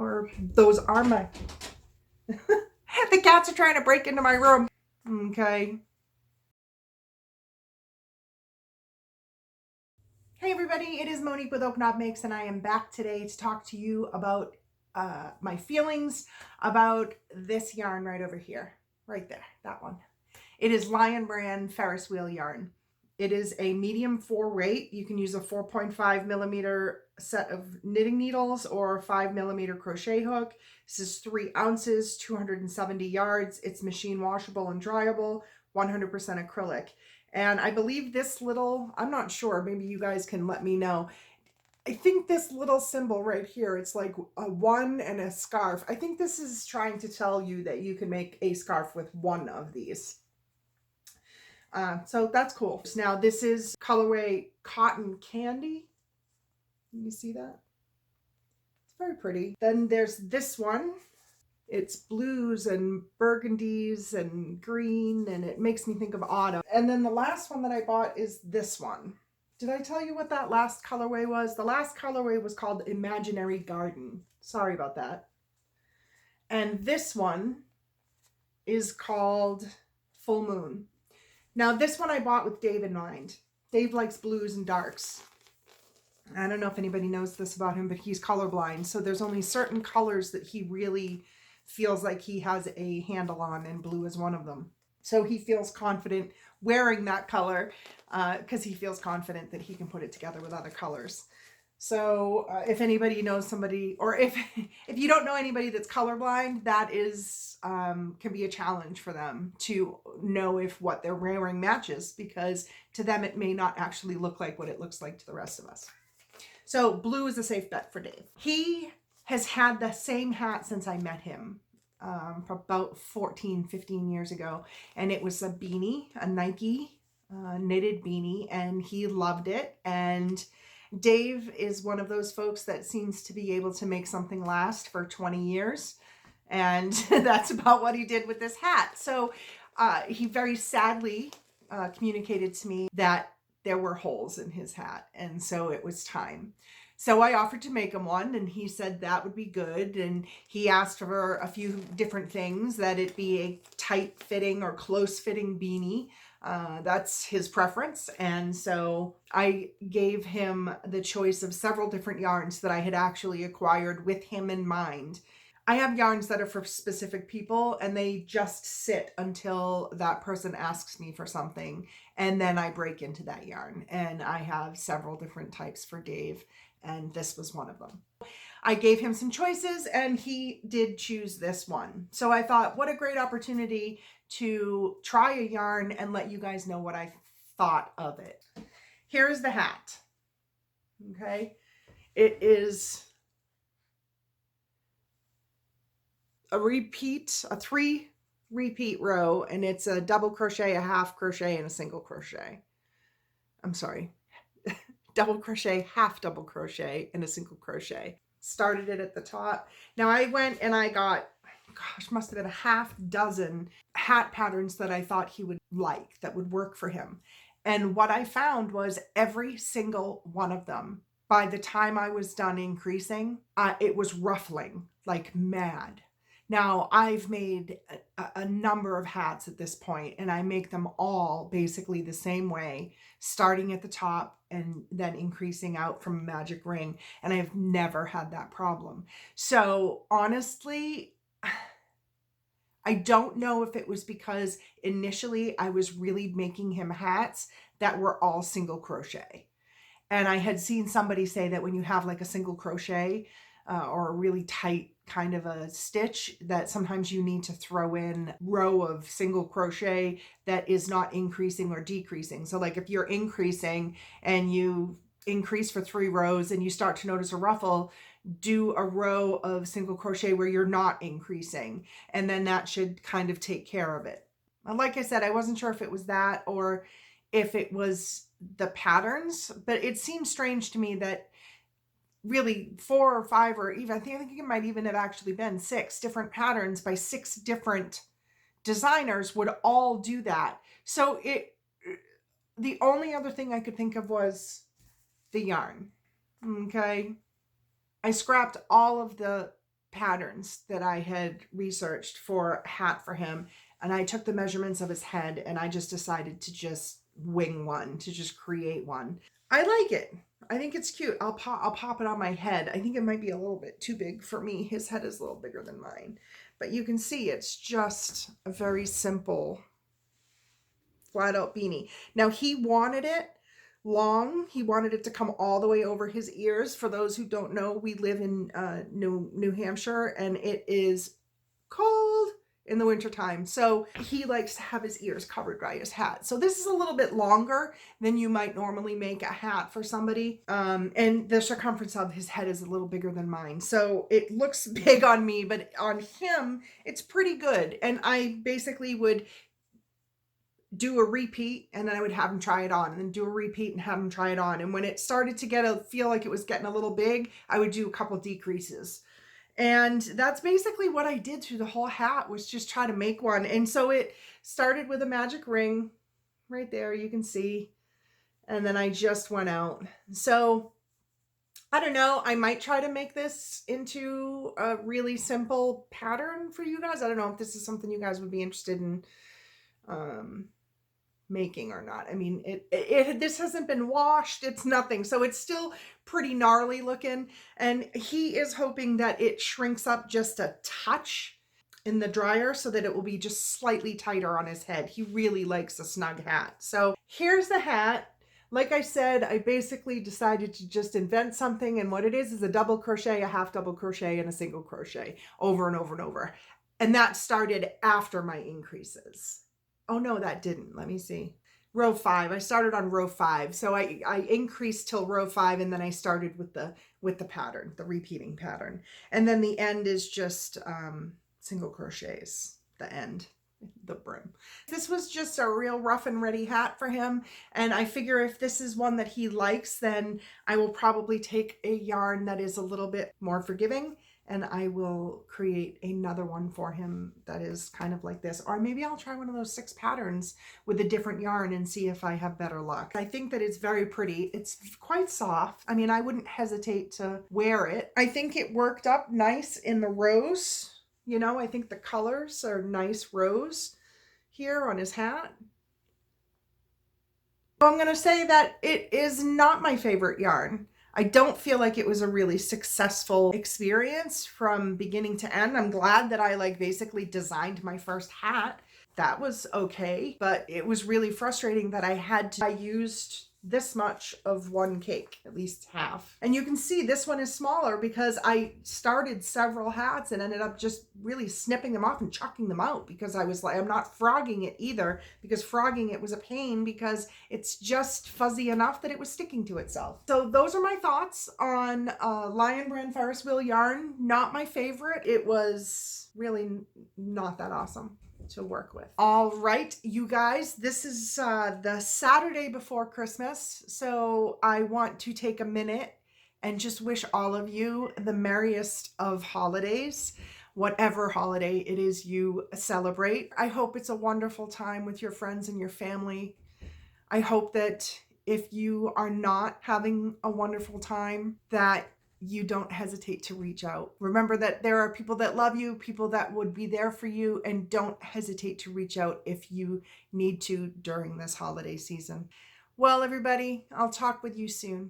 or those are my, the cats are trying to break into my room. Okay. Hey everybody, it is Monique with Oak Knob Makes, and I am back today to talk to you about my feelings about this yarn right over here. Right there, that one. It is Lion Brand Ferris wheel yarn. It is a medium 4 weight. You can use a 4.5 millimeter set of knitting needles or a 5 millimeter crochet hook. This is 3 ounces, 270 yards. It's machine washable and dryable, 100% acrylic. And I believe this little, I'm not sure, maybe you guys can let me know. I think this little symbol right here, it's like a 1 and a scarf. I think this is trying to tell you that you can make a scarf with one of these. So that's cool. Now this is colorway Cotton Candy. You see that? It's very pretty. Then there's this one. It's blues and burgundies and green, and it makes me think of autumn. And then the last one that I bought is this one. Did I tell you what that last colorway was? The last colorway was called Imaginary Garden. Sorry about that. And this one is called Full Moon. Now this one I bought with Dave in mind. Dave likes blues and darks. I don't know if anybody knows this about him, but he's colorblind. So there's only certain colors that he really feels like he has a handle on, and blue is one of them. So he feels confident wearing that color because he feels confident that he can put it together with other colors. So if anybody knows somebody, or if you don't know anybody that's colorblind, that is can be a challenge for them to know if what they're wearing matches, because to them it may not actually look like what it looks like to the rest of us. So blue is a safe bet for Dave. He has had the same hat since I met him about 14, 15 years ago. And it was a beanie, a Nike knitted beanie, and he loved it. And Dave is one of those folks that seems to be able to make something last for 20 years. And that's about what he did with this hat. So he very sadly communicated to me that there were holes in his hat. And so it was time. So I offered to make him one, and he said that would be good. And he asked for a few different things, that it be a tight fitting or close fitting beanie. That's his preference. And so I gave him the choice of several different yarns that I had actually acquired with him in mind. I have yarns that are for specific people, and they just sit until that person asks me for something, and then I break into that yarn. And I have several different types for Dave, and this was one of them. I gave him some choices, and he did choose this one. So I thought, what a great opportunity to try a yarn and let you guys know what I thought of it. Here's the hat. Okay. It is a 3 repeat row, and it's a double crochet, a half crochet, and a single crochet. I'm sorry. Double crochet, half double crochet, and a single crochet. Started it at the top. Now I went and I got, gosh, must have been a half dozen hat patterns that I thought he would like, that would work for him. And what I found was every single one of them, by the time I was done increasing, it was ruffling like mad. Now, I've made a number of hats at this point, and I make them all basically the same way, starting at the top and then increasing out from a magic ring. And I've never had that problem. So honestly, I don't know if it was because initially I was really making him hats that were all single crochet. And I had seen somebody say that when you have like a single crochet or a really tight kind of a stitch, that sometimes you need to throw in row of single crochet that is not increasing or decreasing. So like if you're increasing and you increase for 3 rows and you start to notice a ruffle, do a row of single crochet where you're not increasing, and then that should kind of take care of it. And like I said, I wasn't sure if it was that or if it was the patterns, but it seems strange to me that really 4 or 5, or even I think it might even have actually been 6 different patterns by 6 different designers would all do that. So the only other thing I could think of was the yarn. Okay. I scrapped all of the patterns that I had researched for a hat for him, and I took the measurements of his head, and I just decided to just wing one, to just create one. I like it. I think it's cute. I'll pop it on my head. I think it might be a little bit too big for me. His head is a little bigger than mine. But you can see it's just a very simple flat out beanie. Now he wanted it long. He wanted it to come all the way over his ears. For those who don't know, we live in New Hampshire, and it is cold in the wintertime. So he likes to have his ears covered by his hat. So this is a little bit longer than you might normally make a hat for somebody. And the circumference of his head is a little bigger than mine. So it looks big on me, but on him, it's pretty good. And I basically would do a repeat, and then I would have him try it on, and then do a repeat and have him try it on. And when it started to feel like it was getting a little big, I would do a couple decreases. And that's basically what I did through the whole hat, was just try to make one. And so it started with a magic ring right there, you can see. And then I just went out. So I don't know, I might try to make this into a really simple pattern for you guys. I don't know if this is something you guys would be interested in making or not. I mean, this hasn't been washed, it's nothing, so it's still pretty gnarly looking, and he is hoping that it shrinks up just a touch in the dryer so that it will be just slightly tighter on his head. He really likes a snug hat. So here's the hat. Like I said, I basically decided to just invent something, and what it is a double crochet, a half double crochet, and a single crochet over and over and over. And that started after my increases. Oh no, that didn't. Let me see. Row 5. I started on row 5. So I increased till row 5, and then I started with the pattern, the repeating pattern. And then the end is just single crochets, the end, the brim. This was just a real rough and ready hat for him. And I figure if this is one that he likes, then I will probably take a yarn that is a little bit more forgiving, and I will create another one for him that is kind of like this. Or maybe I'll try one of those 6 patterns with a different yarn and see if I have better luck. I think that it's very pretty. It's quite soft. I mean, I wouldn't hesitate to wear it. I think it worked up nice in the rose. You know, I think the colors are nice rose here on his hat. So I'm gonna say that it is not my favorite yarn. I don't feel like it was a really successful experience from beginning to end. I'm glad that I basically designed my first hat. That was okay, but it was really frustrating that I used this much of one cake, at least half. And you can see this one is smaller because I started several hats and ended up just really snipping them off and chucking them out, because I was like, I'm not frogging it either, because frogging it was a pain because it's just fuzzy enough that it was sticking to itself. So those are my thoughts on Lion Brand Ferris wheel yarn. Not my favorite. It was really not that awesome to work with. All right, you guys, this is the Saturday before Christmas, so I want to take a minute and just wish all of you the merriest of holidays, whatever holiday it is you celebrate. I hope it's a wonderful time with your friends and your family. I hope that if you are not having a wonderful time, that you don't hesitate to reach out. Remember that there are people that love you, people that would be there for you, and don't hesitate to reach out if you need to during this holiday season. Well, everybody, I'll talk with you soon.